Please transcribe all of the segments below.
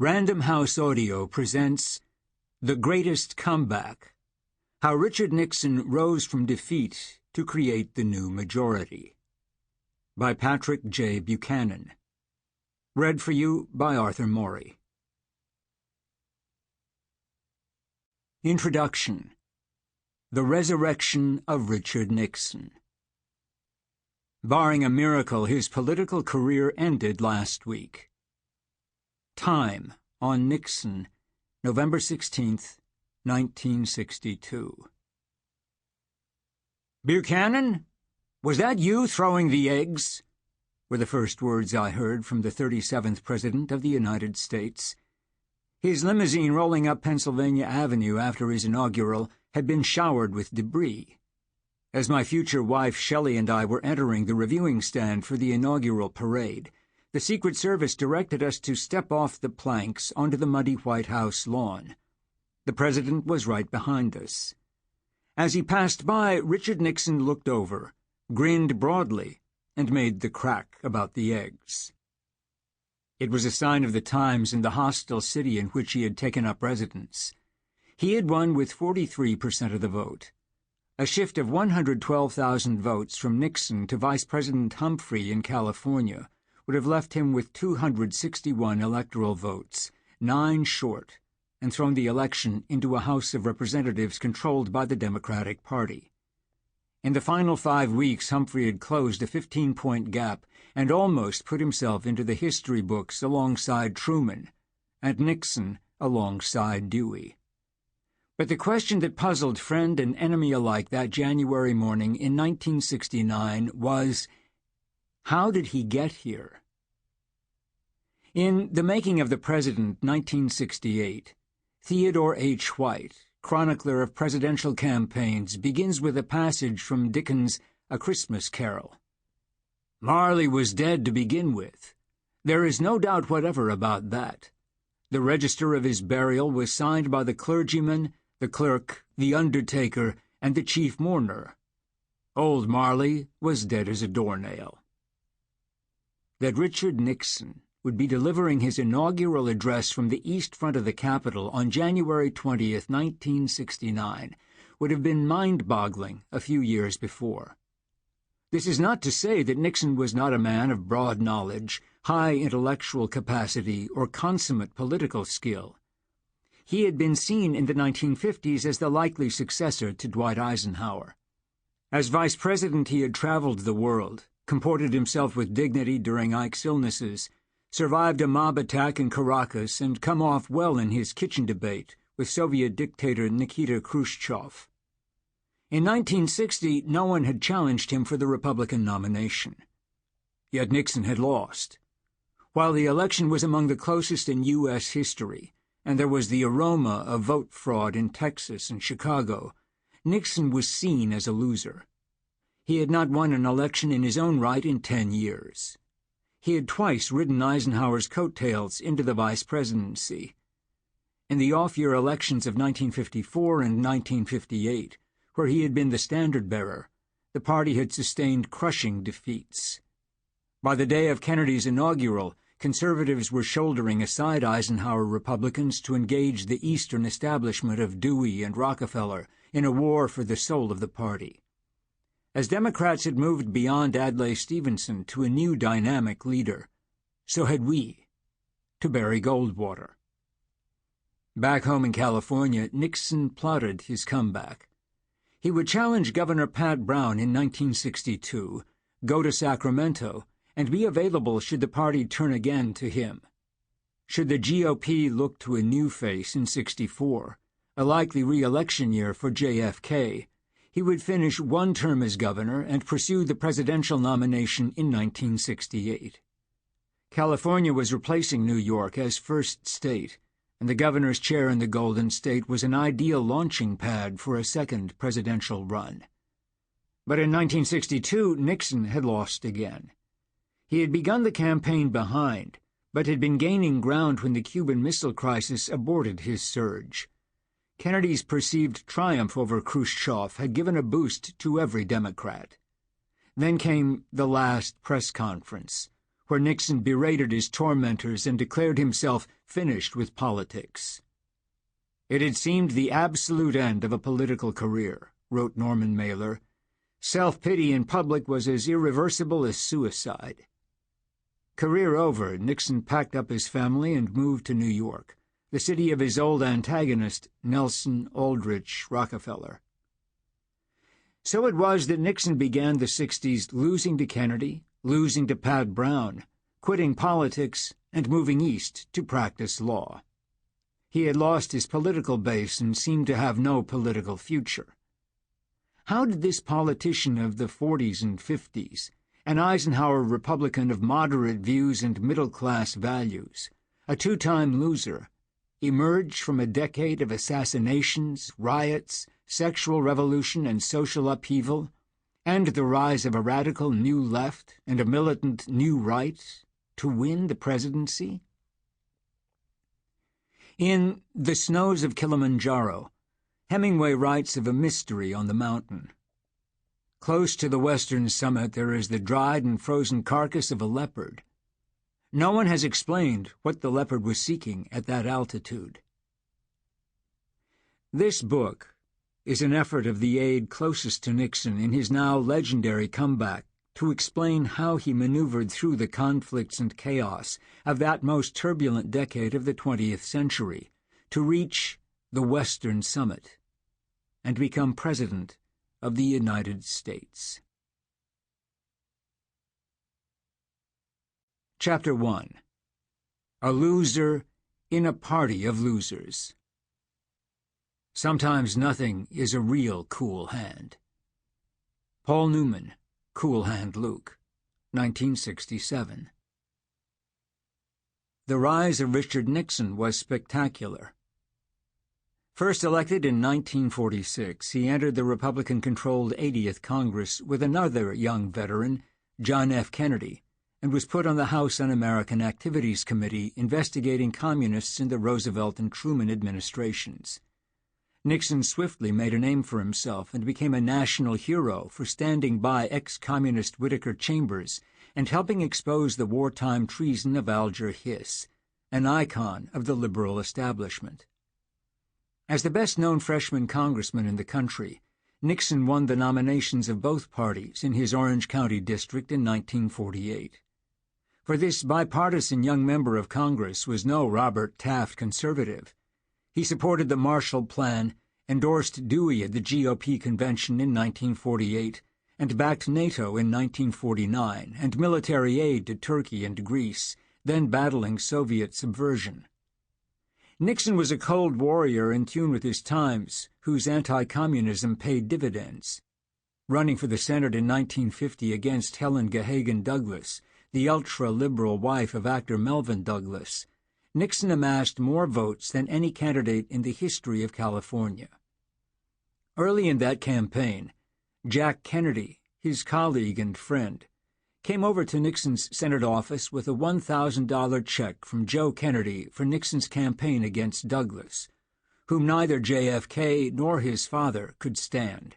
Random House Audio presents The Greatest Comeback: How Richard Nixon Rose from Defeat to Create the New Majority, by Patrick J. Buchanan. Read for you by Arthur Morey. Introduction. The Resurrection of Richard Nixon. Barring a miracle, his political career ended last week. Time on Nixon, November 16, 1962. "Buchanan, was that you throwing the eggs?" were the first words I heard from the 37th President of the United States. His limousine rolling up Pennsylvania Avenue after his inaugural had been showered with debris. As my future wife Shelley and I were entering the reviewing stand for the inaugural parade, the Secret Service directed us to step off the planks onto the muddy White House lawn. The President was right behind us. As he passed by, Richard Nixon looked over, grinned broadly, and made the crack about the eggs. It was a sign of the times in the hostile city in which he had taken up residence. He had won with 43% of the vote. A shift of 112,000 votes from Nixon to Vice President Humphrey in California would have left him with 261 electoral votes, 9 short, and thrown the election into a House of Representatives controlled by the Democratic Party. In the final 5 weeks, Humphrey had closed a 15-point gap and almost put himself into the history books alongside Truman, and Nixon alongside Dewey. But the question that puzzled friend and enemy alike that January morning in 1969 was, how did he get here? In The Making of the President, 1968, Theodore H. White, chronicler of presidential campaigns, begins with a passage from Dickens' A Christmas Carol. "Marley was dead to begin with. There is no doubt whatever about that. The register of his burial was signed by the clergyman, the clerk, the undertaker, and the chief mourner. Old Marley was dead as a doornail." That Richard Nixon would be delivering his inaugural address from the east front of the Capitol on January 20th, 1969, would have been mind-boggling a few years before. This is not to say that Nixon was not a man of broad knowledge, high intellectual capacity, or consummate political skill. He had been seen in the 1950s as the likely successor to Dwight Eisenhower. As vice president, he had traveled the world, comported himself with dignity during Ike's illnesses, survived a mob attack in Caracas, and come off well in his kitchen debate with Soviet dictator Nikita Khrushchev. In 1960, no one had challenged him for the Republican nomination. Yet Nixon had lost. While the election was among the closest in U.S. history, and there was the aroma of vote fraud in Texas and Chicago, Nixon was seen as a loser. He had not won an election in his own right in 10 years. He had twice ridden Eisenhower's coattails into the vice presidency. In the off-year elections of 1954 and 1958, where he had been the standard-bearer, the party had sustained crushing defeats. By the day of Kennedy's inaugural, conservatives were shouldering aside Eisenhower Republicans to engage the Eastern establishment of Dewey and Rockefeller in a war for the soul of the party. As Democrats had moved beyond Adlai Stevenson to a new dynamic leader, so had we, to Barry Goldwater. Back home in California, Nixon plotted his comeback. He would challenge Governor Pat Brown in 1962, go to Sacramento, and be available should the party turn again to him. Should the GOP look to a new face in '64, a likely re-election year for JFK, he would finish one term as governor and pursue the presidential nomination in 1968. California was replacing New York as first state, and the governor's chair in the Golden State was an ideal launching pad for a second presidential run. But in 1962, Nixon had lost again. He had begun the campaign behind, but had been gaining ground when the Cuban Missile Crisis aborted his surge. Kennedy's perceived triumph over Khrushchev had given a boost to every Democrat. Then came the last press conference, where Nixon berated his tormentors and declared himself finished with politics. "It had seemed the absolute end of a political career," wrote Norman Mailer. "Self-pity in public was as irreversible as suicide." Career over, Nixon packed up his family and moved to New York, the city of his old antagonist, Nelson Aldrich Rockefeller. So it was that Nixon began the 60s losing to Kennedy, losing to Pat Brown, quitting politics, and moving east to practice law. He had lost his political base and seemed to have no political future. How did this politician of the 40s and 50s, an Eisenhower Republican of moderate views and middle-class values, a two-time loser, emerge from a decade of assassinations, riots, sexual revolution, and social upheaval, and the rise of a radical new left and a militant new right, to win the presidency? In The Snows of Kilimanjaro, Hemingway writes of a mystery on the mountain. Close to the western summit there is the dried and frozen carcass of a leopard. No one has explained what the leopard was seeking at that altitude. This book is an effort of the aide closest to Nixon in his now legendary comeback to explain how he maneuvered through the conflicts and chaos of that most turbulent decade of the 20th century to reach the western summit and become President of the United States. Chapter 1. A Loser in a Party of Losers. Sometimes nothing is a real cool hand. Paul Newman, Cool Hand Luke, 1967. The rise of Richard Nixon was spectacular. First elected in 1946, he entered the Republican-controlled 80th Congress with another young veteran, John F. Kennedy, and was put on the House Un-American Activities Committee investigating communists in the Roosevelt and Truman administrations. Nixon swiftly made a name for himself and became a national hero for standing by ex-communist Whittaker Chambers and helping expose the wartime treason of Alger Hiss, an icon of the liberal establishment. As the best-known freshman congressman in the country, Nixon won the nominations of both parties in his Orange County district in 1948. For this bipartisan young member of Congress was no Robert Taft conservative. He supported the Marshall Plan, endorsed Dewey at the GOP convention in 1948, and backed NATO in 1949 and military aid to Turkey and Greece, then battling Soviet subversion. Nixon was a cold warrior in tune with his times, whose anti-communism paid dividends. Running for the Senate in 1950 against Helen Gahagan Douglas, the ultra-liberal wife of actor Melvyn Douglas, Nixon amassed more votes than any candidate in the history of California. Early in that campaign, Jack Kennedy, his colleague and friend, came over to Nixon's Senate office with a $1,000 check from Joe Kennedy for Nixon's campaign against Douglas, whom neither JFK nor his father could stand.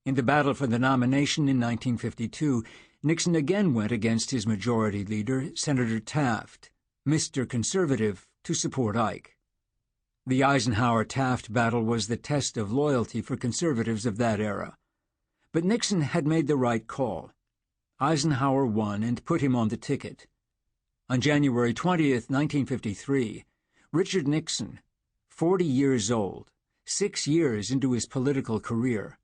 In the battle for the nomination in 1952, Nixon again went against his majority leader, Senator Taft, Mr. Conservative, to support Ike. The Eisenhower-Taft battle was the test of loyalty for conservatives of that era. But Nixon had made the right call. Eisenhower won and put him on the ticket. On January 20th, 1953, Richard Nixon, 40 years old, 6 years into his political career,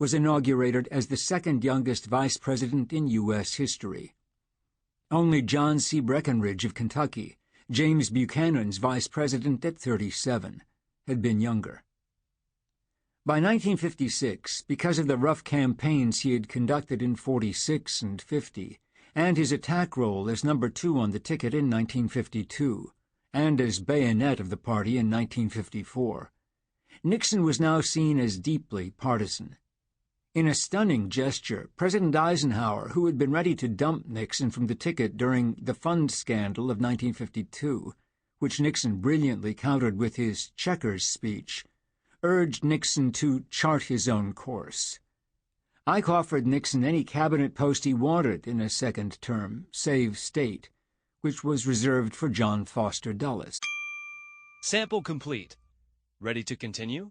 was inaugurated as the second youngest vice president in U.S. history. Only John C. Breckinridge of Kentucky, James Buchanan's vice president at 37, had been younger. By 1956, because of the rough campaigns he had conducted in 46 and 50, and his attack role as number 2 on the ticket in 1952, and as bayonet of the party in 1954, Nixon was now seen as deeply partisan. In a stunning gesture, President Eisenhower, who had been ready to dump Nixon from the ticket during the fund scandal of 1952, which Nixon brilliantly countered with his checkers speech, urged Nixon to chart his own course. Ike offered Nixon any cabinet post he wanted in a second term, save state, which was reserved for John Foster Dulles. Sample complete. Ready to continue?